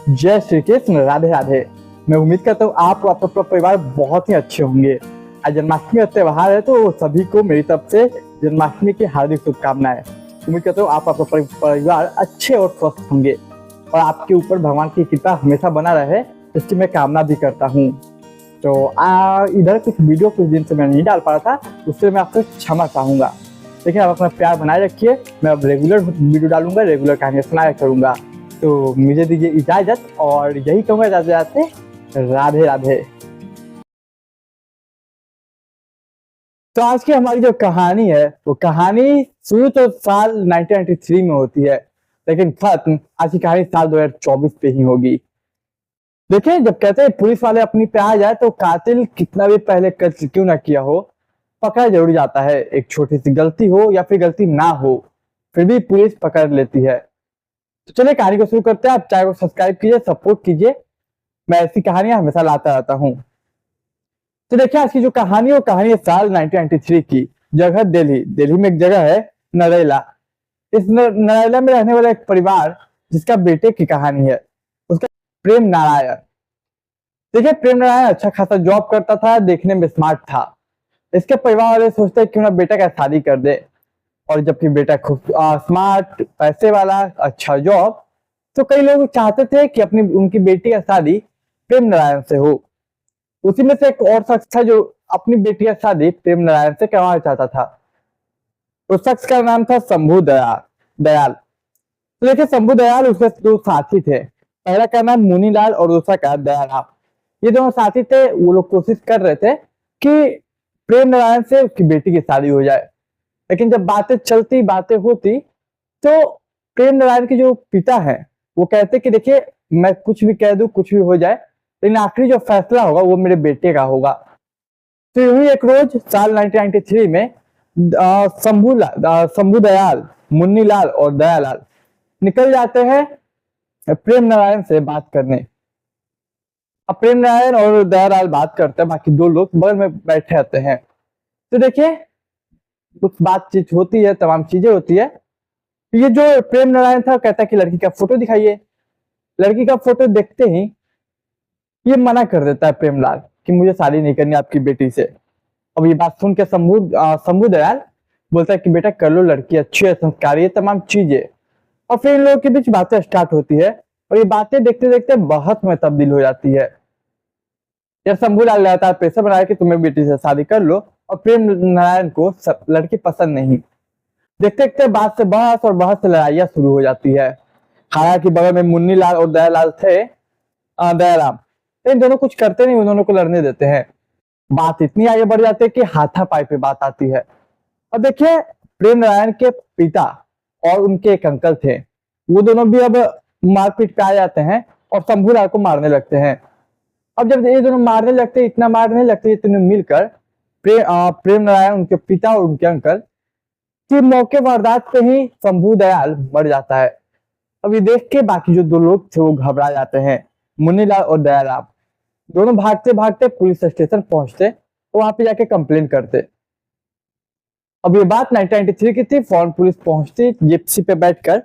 जय श्री कृष्ण, राधे राधे। मैं उम्मीद करता हूँ आप और आपका पूरा परिवार बहुत ही अच्छे होंगे। आज जन्माष्टमी का त्योहार है तो सभी को मेरी तरफ से जन्माष्टमी की हार्दिक शुभकामनाएं। उम्मीद करता हूँ आप आपका परिवार अच्छे और स्वस्थ होंगे और आपके ऊपर भगवान की कृपा हमेशा बना रहे, इसकी मैं कामना भी करता हूँ। तो इधर कुछ वीडियो कुछ दिन से मैं नहीं डाल पा रहा था, उससे मैं आपसे क्षमा चाहूँगा। लेकिन आप अपना प्यार बनाए रखिए, मैं अब रेगुलर वीडियो डालूंगा, रेगुलर कहानियाँ सुनाया करूँगा। तो मुझे दीजिए इजाजत और यही कहूँगा जाते जाते राधे राधे। तो आज की हमारी जो कहानी है वो कहानी शुरू तो साल 1993 में होती है, लेकिन खत्म आज की कहानी साल 2024 पे ही होगी। देखिए, जब कहते हैं पुलिस वाले अपनी पे आ जाए तो कातिल कितना भी पहले कत्ल क्यों ना किया हो, पकड़ा जरूर जाता है। एक छोटी सी गलती हो या फिर गलती ना हो, फिर भी पुलिस पकड़ लेती है। तो चलिए कहानी को शुरू करते हैं। आप चैनल को सब्सक्राइब कीजिए, सपोर्ट कीजिए, मैं ऐसी कहानियां हमेशा लाता रहता हूँ। तो देखिए, आज की जो कहानी है वो कहानी है साल 1993 की। जगह दिल्ली में एक जगह है नरेला। इस नरेला में रहने वाला एक परिवार जिसका बेटे की कहानी है, उसका प्रेम नारायण। देखिए, प्रेम नारायण अच्छा खासा जॉब करता था, देखने में स्मार्ट था। इसके परिवार वाले सोचते क्यों ना बेटा का शादी कर दे, और जबकि बेटा खूब स्मार्ट, पैसे वाला, अच्छा जॉब, तो कई लोग चाहते थे कि अपनी उनकी बेटी का शादी प्रेम नारायण से हो। उसी में से एक और शख्स था जो अपनी बेटी का शादी प्रेम नारायण से करवाना चाहता था। उस शख्स का नाम था शंभू दयाल। तो देखिए, शंभू दयाल उसके दो साथी थे। पहला का नाम मुनीलाल और दूसरा का दयाराम। ये दोनों साथी थे। वो लोग कोशिश कर रहे थे कि प्रेम नारायण से उसकी बेटी की शादी हो जाए, लेकिन जब बातें चलती, बातें होती, तो प्रेम नारायण के जो पिता हैं वो कहते कि देखिए, मैं कुछ भी कह दूं, कुछ भी हो जाए, लेकिन आखिरी जो फैसला होगा वो मेरे बेटे का होगा। तो यूं ही एक रोज साल 1993 में शंभू दयाल, मुन्नीलाल और दयालाल निकल जाते हैं प्रेम नारायण से बात करने। अब प्रेम नारायण और दयालाल बात करते हैं, बाकी दो लोग बगल में बैठे रहते हैं। तो देखिए, कुछ बातचीत होती है, तमाम चीजें होती है। ये जो प्रेम नारायण था कहता है कि लड़की का फोटो दिखाइए। लड़की का फोटो देखते ही ये मना कर देता है प्रेमलाल कि मुझे शादी नहीं करनी आपकी बेटी से। अब ये बात सुन के शंभू दयाल बोलता है कि बेटा कर लो, लड़की अच्छी है, संस्कारी है, तमाम चीजें। और फिर इन लोगों के बीच बातें स्टार्ट होती है और ये बातें देखते देखते बहस में तब्दील हो जाती है। यार, शंभू लाल लगातार प्रेशर बनाया कि तुम्हें बेटी से शादी कर लो, और प्रेम नारायण को लड़की पसंद नहीं। देखते देखते बात से बहस और बहस से लड़ाइयां शुरू हो जाती है। हालांकि बगल में मुन्नीलाल और दयालाल थे, दयाराम, इन दोनों कुछ करते नहीं, उन दोनों को लड़ने देते हैं। बात इतनी आगे बढ़ जाती है कि हाथापाई पे बात आती है। अब देखिए, प्रेम नारायण के पिता और उनके एक अंकल थे, वो दोनों भी अब मारपीट पे आ जाते हैं और शंभूलाल को मारने लगते हैं। अब जब ये दोनों मारने लगते, इतना मारने लगते, ये तीनों मिलकर प्रेम नारायण, उनके पिता और उनके अंकल की मौके वारदात पे ही शंभू दयाल मर जाता है। अब ये देख के बाकी जो दो लोग थे वो घबरा जाते हैं। मुन्नीलाल और दयाराम दोनों भागते भागते पुलिस स्टेशन पहुंचते और वहां पे जाके कंप्लेन करते। अब ये बात 1993 की थी। फौरन पुलिस पहुंचती जिप्सी पे बैठकर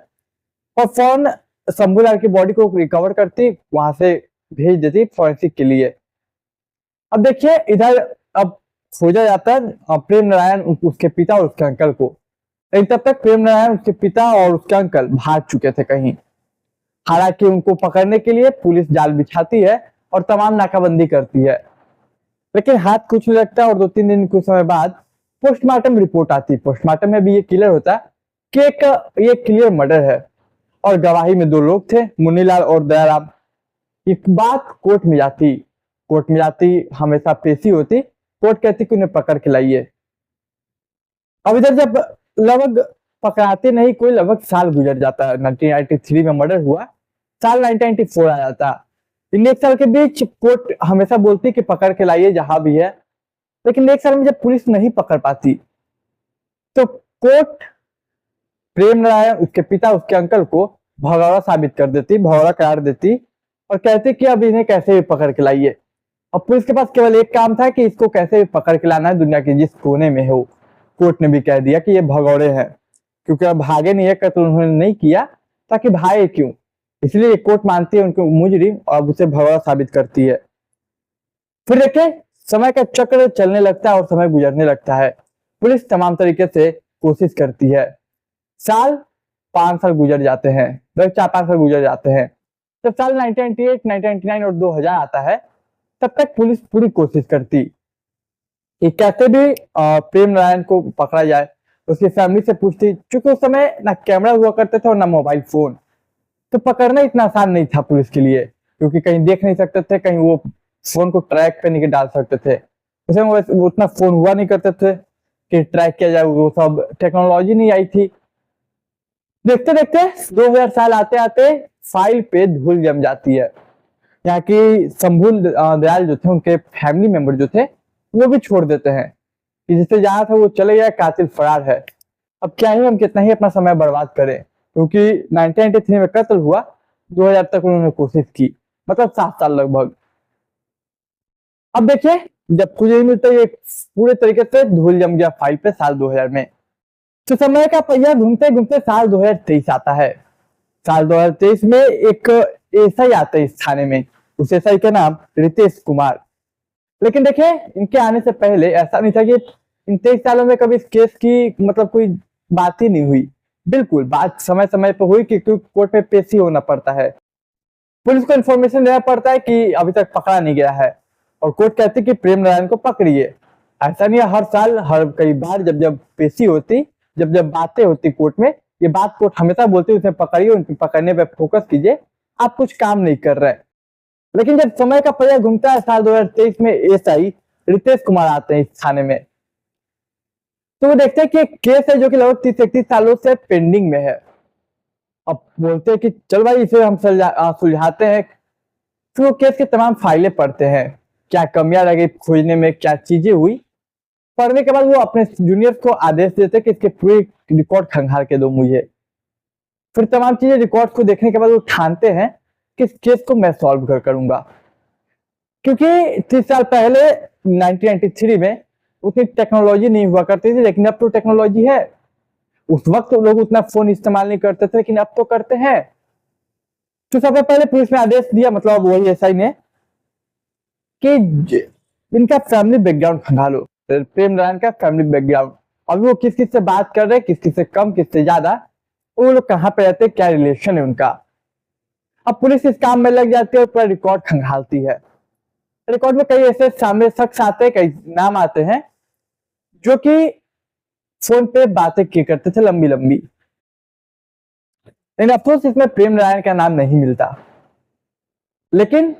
और फौरन शंभूलाल की बॉडी को रिकवर करती, वहां से भेज देती फॉरेंसिक के लिए। अब देखिए, इधर अब खोजा जाता है प्रेम नारायण, उसके पिता और उसके अंकल को। लेकिन तब तक प्रेम नारायण, उसके पिता और उसके अंकल भाग चुके थे कहीं। हालांकि उनको पकड़ने के लिए पुलिस जाल बिछाती है और तमाम नाकाबंदी करती है, लेकिन हाथ कुछ नहीं लगता। और 2-3 दिन कुछ समय बाद पोस्टमार्टम रिपोर्ट आती है। पोस्टमार्टम में भी ये क्लियर होता है कि ये क्लियर मर्डर है, और गवाही में दो लोग थे, मुन्नीलाल और दयाराम। एक बात कोर्ट में जाती, हमेशा पेशी होती। कोर्ट कहती कि उन्हें पकड़ के लाइए। अब इधर जब लगभग पकड़ाते नहीं कोई, लगभग साल गुजर जाता है। 1993 में मर्डर हुआ, साल 1994 आ जाता। इन एक साल के बीच कोर्ट हमेशा बोलती कि पकड़ के लाइए जहां भी है, लेकिन एक साल में जब पुलिस नहीं पकड़ पाती तो कोर्ट प्रेम नारायण, उसके पिता, उसके अंकल को भगौड़ा साबित कर देती, भगौड़ा करार देती और कहती कि अब इन्हें कैसे भी पकड़ के लाइए। अब पुलिस के पास केवल एक काम था कि इसको कैसे भी पकड़ के लाना है, दुनिया के जिस कोने में हो। कोर्ट ने भी कह दिया कि ये भगौड़े हैं, क्योंकि अब भागे नहीं है, कत्ल उन्होंने नहीं किया, ताकि भागे क्यों। इसलिए कोर्ट मानती है उनको मुजरिम और उसे भगोड़ा साबित करती है। फिर देखें, समय का चक्र चलने लगता है और समय गुजरने लगता है। पुलिस तमाम तरीके से कोशिश करती है। साल 5 साल गुजर जाते हैं, 4-5 साल गुजर जाते हैं। जब साल 1998, 1999 और 2000 आता है, तब तक पुलिस पूरी कोशिश करती कि कैसे भी प्रेम नारायण को पकड़ा जाए। उसकी फैमिली से पूछती, क्योंकि उस समय ना कैमरा हुआ करते थे और ना मोबाइल फोन, तो पकड़ना इतना आसान नहीं था पुलिस के लिए, क्योंकि कहीं देख नहीं सकते थे, कहीं वो फोन को ट्रैक पे नहीं डाल सकते थे। उसमें वो उतना फोन हुआ नहीं करते थे कि ट्रैक किया जाए, वो सब टेक्नोलॉजी नहीं आई थी। देखते देखते 2000 साल आते आते फाइल पे धूल जम जाती है। यहाँ की शंभू दयाल जो थे, उनके फैमिली मेंबर जो थे, वो भी छोड़ देते हैं कि जिससे जहां था वो चले गया, कातिल फरार है। अब क्या ही हम कितना ही अपना समय बर्बाद करें, क्योंकि 1993 में कत्ल हुआ, 2000 तक उन्होंने कोशिश की, मतलब 7 साल लगभग। अब देखिए, जब कुछ नहीं मिलता, ये पूरे तरीके से धूल जम गया फाइल पे साल 2000 में। तो समय का पहिया घूमते घूमते साल 2023 आता है। साल 2023 में एक एसआई आता है इस थाने में। उस एसआई का नाम रितेश कुमार। लेकिन देखिए, इनके आने से पहले ऐसा नहीं था कि इन 23 सालों में कभी इस केस की मतलब कोई बात ही नहीं हुई। बिल्कुल बात समय समय पर हुई, क्योंकि कोर्ट में पेशी होना पड़ता है, पुलिस को इन्फॉर्मेशन देना पड़ता है कि अभी तक पकड़ा नहीं गया है, और कोर्ट कहती है कि प्रेम नारायण को पकड़िए। ऐसा नहीं है, हर साल हर कई बार जब जब पेशी होती, जब जब बातें होती कोर्ट में, ये बात कोर्ट हमेशा बोलती है, उसे पकड़िए, उनके पकड़ने पे फोकस कीजिए, आप कुछ काम नहीं कर रहे। लेकिन जब समय का पहिया घूमता है, साल 2023 में एसआई रितेश कुमार आते हैं इस थाने में। तो वो देखते हैं कि एक केस है जो कि लगभग 30-31 सालों से पेंडिंग में है। अब बोलते हैं कि चल भाई, इसे हम सुलझाते हैं। फिर वो केस की तमाम फाइलें पढ़ते हैं, क्या कमियां लगी खोजने में, क्या चीजें हुई। पढ़ने के बाद वो अपने जूनियर्स को आदेश देते हैं कि इसके पूरी रिकॉर्ड खंगाल के दो मुझे। फिर तमाम चीजें रिकॉर्ड को देखने के बाद वो ठानते हैं कि इस केस को मैं सॉल्व कर करूंगा, क्योंकि 30 साल पहले 1993 में उतनी टेक्नोलॉजी नहीं हुआ करती थी, लेकिन अब तो टेक्नोलॉजी है। उस वक्त लोग उतना फोन इस्तेमाल नहीं करते थे, लेकिन अब तो करते हैं। तो सबसे पहले पुलिस ने आदेश दिया, मतलब वही एसआई ने, कि इनका फैमिली बैकग्राउंड खंगालो, प्रेम नारायण का फैमिली बैकग्राउंड। अभी वो किस किस से बात कर रहे हैं, किस किस से कम, किस से ज्यादा, वो लोग कहाँ पे रहते हैं, क्या रिलेशन है उनका। अब पुलिस इस काम में लग जाती है और पूरा रिकॉर्ड खंगालती है। रिकॉर्ड में कई ऐसे सामने शख्स आते हैं, कई नाम आते हैं जो कि फोन पे बातें किए करते थे लंबी लंबी। लेकिन अफसोस इसमें प्रेम नारायण का नाम नहीं मिलता। लेकिन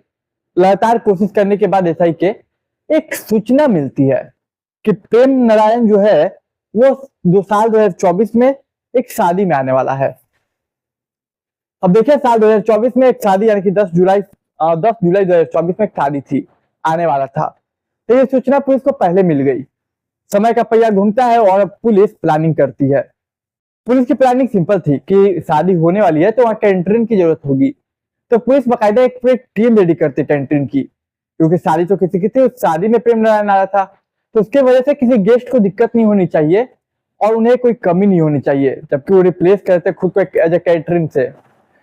लगातार कोशिश करने के बाद एसआई के एक सूचना मिलती है कि प्रेम नारायण जो है वो 2024 में एक शादी में आने वाला है। अब देखिए, साल 2024 में एक शादी, यानी कि 10 जुलाई 2024 में एक शादी थी, आने वाला था। तो ये सूचना पुलिस को पहले मिल गई। समय का पहिया घूमता है और पुलिस प्लानिंग करती है। पुलिस की प्लानिंग सिंपल थी कि शादी होने वाली है तो वहां कैंटरिंग की जरूरत होगी। तो पुलिस बकायदा एक पूरी टीम रेडी करती कैंटरिंग की, क्योंकि शादी तो किसी की थी, उस शादी में प्रेम नारायण आ रहा था, तो उसके वजह से किसी गेस्ट को दिक्कत नहीं होनी चाहिए और उन्हें कोई कमी नहीं होनी चाहिए, जबकि वो रिप्लेस करते खुद को एज ए कैटरिंग से,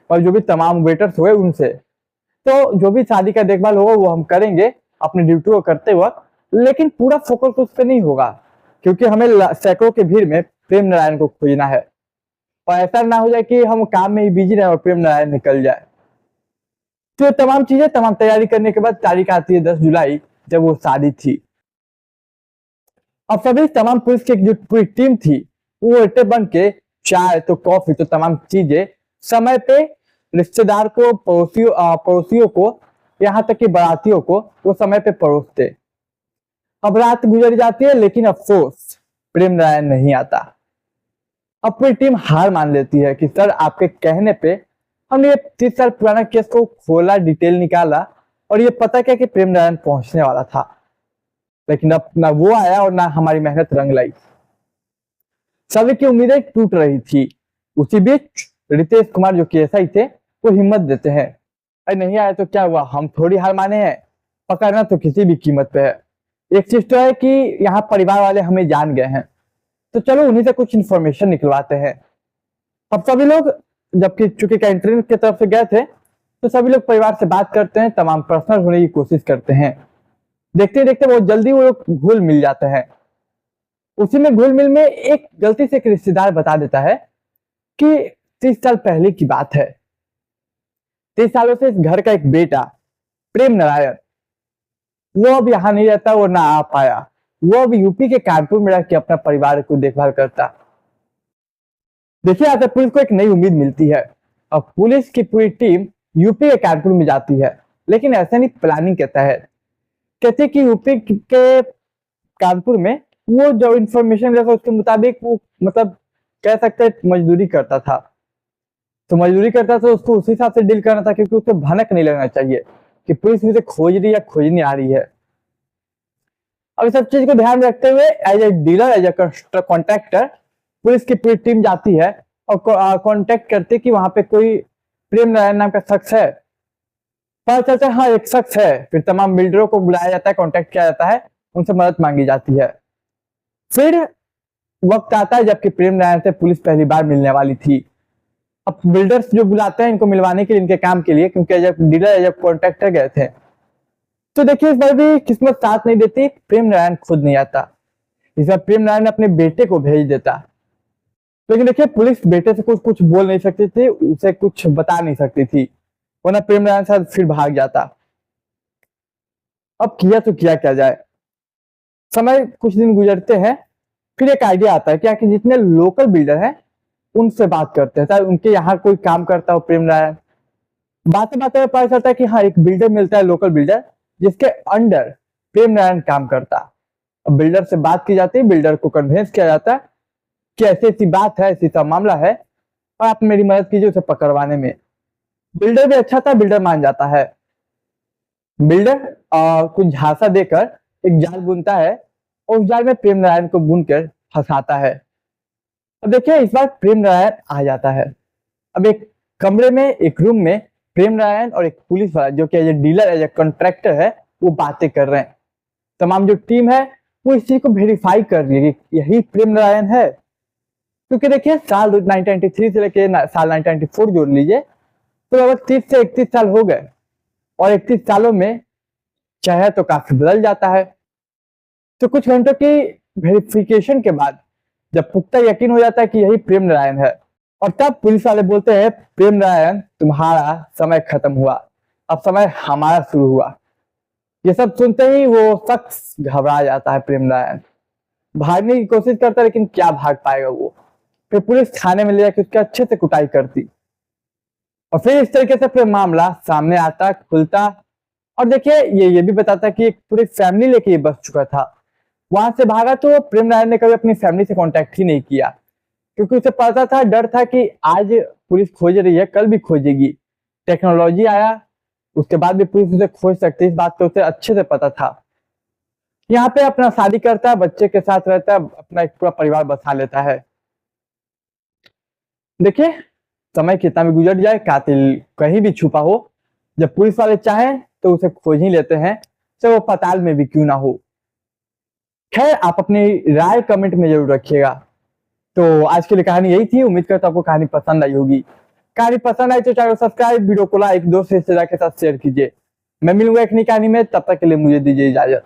और जो भी तमाम वेटर्स हुए उनसे। तो जो भी शादी का देखभाल होगा वो हम करेंगे अपनी ड्यूटी को करते वक्त, लेकिन पूरा फोकस उस पर नहीं होगा, क्योंकि हमें सैकड़ों के भीड़ में प्रेम नारायण को खोजना है। और ऐसा ना हो जाए कि हम काम में ही बिजी रहे और प्रेम नारायण निकल जाए। तो तमाम चीजें, तमाम तैयारी करने के बाद तारीख आती है 10 जुलाई, जब वो शादी थी। अब सभी तमाम पुलिस की जो पूरी टीम थी, वो अड्डे बन के चाय तो कॉफी तो तमाम चीजें समय पे रिश्तेदार को, पड़ोसियों को, यहाँ तक कि बारातियों को वो समय पे परोसते। अब रात गुजर जाती है, लेकिन अफसोस प्रेम नारायण नहीं आता। अब पूरी टीम हार मान लेती है कि सर, आपके कहने पे हमने ये 30 साल पुराना केस को खोला, डिटेल निकाला, और ये पता क्या कि प्रेम नारायण पहुंचने वाला था, लेकिन अब ना वो आया और ना हमारी मेहनत रंग लाई। सभी की उम्मीदें टूट रही थी। उसी बीच रितेश कुमार जो कि एसआई थे, वो हिम्मत देते हैं, अरे नहीं आया तो क्या हुआ, हम थोड़ी हार माने हैं, पकड़ना तो किसी भी कीमत पे है। एक चीज तो है कि यहाँ परिवार वाले हमें जान गए हैं, तो चलो उन्हीं से कुछ इन्फॉर्मेशन निकलवाते हैं। अब सभी लोग जबकि चूंकि कैंटीन की तरफ से गए थे तो सभी लोग परिवार से बात करते हैं, तमाम पर्सनल होने की कोशिश करते हैं। देखते देखते बहुत जल्दी वो लोग घुल मिल जाते हैं। उसी में घुल मिल में एक गलती से एक रिश्तेदार बता देता है कि 30 साल पहले की बात है। 30 सालों से इस घर का एक बेटा प्रेम नारायण, वो अब यहाँ नहीं रहता, वो ना आ पाया। वो अब यूपी के कानपुर में रह के अपना परिवार को देखभाल करता। देखिए, आकर पुलिस को एक नई उम्मीद मिलती है। अब पुलिस की पूरी टीम यूपी के कानपुर में जाती है, लेकिन ऐसा नहीं, प्लानिंग के तहत। कहते कि यूपी के कानपुर में वो जो इंफॉर्मेशन मिला था उसके मुताबिक वो मतलब कह सकते हैं मजदूरी करता था। तो मजदूरी करता था, उसको उसी हिसाब से डील करना था, क्योंकि उसे भनक नहीं लगना चाहिए कि पुलिस उसे खोज रही है, खोजने आ रही है। अब इस सब चीज को ध्यान में रखते हुए as a dealer, as a contractor, police की पूरी टीम जाती है और कांटेक्ट करते कि वहां पे कोई प्रेम नारायण नाम का शख्स है। पता चलता है हाँ एक शख्स है। फिर तमाम बिल्डरों को बुलाया जाता है, कांटेक्ट किया जाता है, उनसे मदद मांगी जाती है। फिर वक्त आता है जबकि प्रेम नारायण से पुलिस पहली बार मिलने वाली थी। अब बिल्डर्स जो बुलाते हैं इनको मिलवाने के लिए, इनके काम के लिए, क्योंकि जब डीलर जब कॉन्ट्रैक्टर गए थे। तो देखिए, इस बार भी किस्मत साथ नहीं देती, प्रेम नारायण खुद नहीं आता। इस बार प्रेम नारायण अपने बेटे को भेज देता। लेकिन देखिए, पुलिस बेटे से कुछ बोल नहीं सकती थी, उसे कुछ बता नहीं सकती थी, वरना प्रेम नारायण साथ फिर भाग जाता। अब किया तो किया क्या जाए। समय कुछ दिन गुजरते हैं, फिर एक आइडिया आता है क्या कि जितने लोकल बिल्डर हैं उनसे बात करते हैं, शायद उनके यहाँ कोई काम करता हो प्रेम नारायण। बातें बातें में पता चलता है कि हाँ एक बिल्डर मिलता है, लोकल बिल्डर, जिसके अंडर प्रेम नारायण काम करता। अब बिल्डर से बात की जाती है, बिल्डर को कन्विंस किया जाता है कि ऐसी ऐसी बात है, ऐसी सा मामला है और आप मेरी मदद कीजिए उसे पकड़वाने में। बिल्डर भी अच्छा था, बिल्डर मान जाता है। बिल्डर कुछ झांसा देकर एक जाल बुनता है और उस जाल में प्रेम नारायण को बुनकर फंसाता है। अब देखिए, इस बार प्रेम नारायण आ जाता है। अब एक कमरे में, एक रूम में प्रेम नारायण और एक पुलिस वाला जो कि as a dealer, as a contractor है, वो बातें कर रहे हैं। तमाम जो टीम है वो इस चीज को वेरीफाई कर रही है कि यही प्रेम नारायण है। क्योंकि देखिए, साल 1993 से लेके साल 1994 जोड़ लीजिए तो लगभग 30 से 31 साल हो गए, और 31 सालों में चेहरा तो काफी बदल जाता है। तो कुछ घंटों की वेरिफिकेशन के बाद जब पुख्ता यकीन हो जाता है कि यही प्रेम नारायण है, और तब पुलिस वाले बोलते हैं, प्रेम नारायण तुम्हारा समय खत्म हुआ, अब समय हमारा शुरू हुआ। ये सब सुनते ही वो शख्स घबरा जाता है। प्रेम नारायण भागने की कोशिश करता है, लेकिन क्या भाग पाएगा वो। फिर पुलिस थाने में ले जाकर उसकी अच्छे से कुटाई करती, और फिर इस तरीके से फिर मामला सामने आता, खुलता। और देखिए, ये भी बताता कि एक पूरी फैमिली लेके ये बच चुका था। वहां से भागा तो प्रेम नारायण ने कभी अपनी फैमिली से कांटेक्ट ही नहीं किया, क्योंकि उसे पता था, डर था कि आज पुलिस खोज रही है, कल भी खोजेगी। टेक्नोलॉजी आया उसके बाद भी पुलिस उसे खोज सकती है, इस बात तो उसे अच्छे से पता था। यहाँ पे अपना शादी करता है, बच्चे के साथ रहता है, अपना एक पूरा परिवार बसा लेता है। देखिए, समय कितना भी गुजर जाए, कातिल कहीं भी छुपा हो, जब पुलिस वाले चाहें तो उसे खोज ही लेते हैं, चाहे वो पाताल में भी क्यों ना हो। खैर, आप अपनी राय कमेंट में जरूर रखिएगा। तो आज के लिए कहानी यही थी। उम्मीद करता हूं आपको कहानी पसंद आई होगी। कहानी पसंद आई तो चैनल को सब्सक्राइब, वीडियो को लाइक, दोस्त रिश्तेदार के साथ शेयर कीजिए। मैं मिलूंगा एक नई कहानी में, तब तक के लिए मुझे दीजिए इजाजत।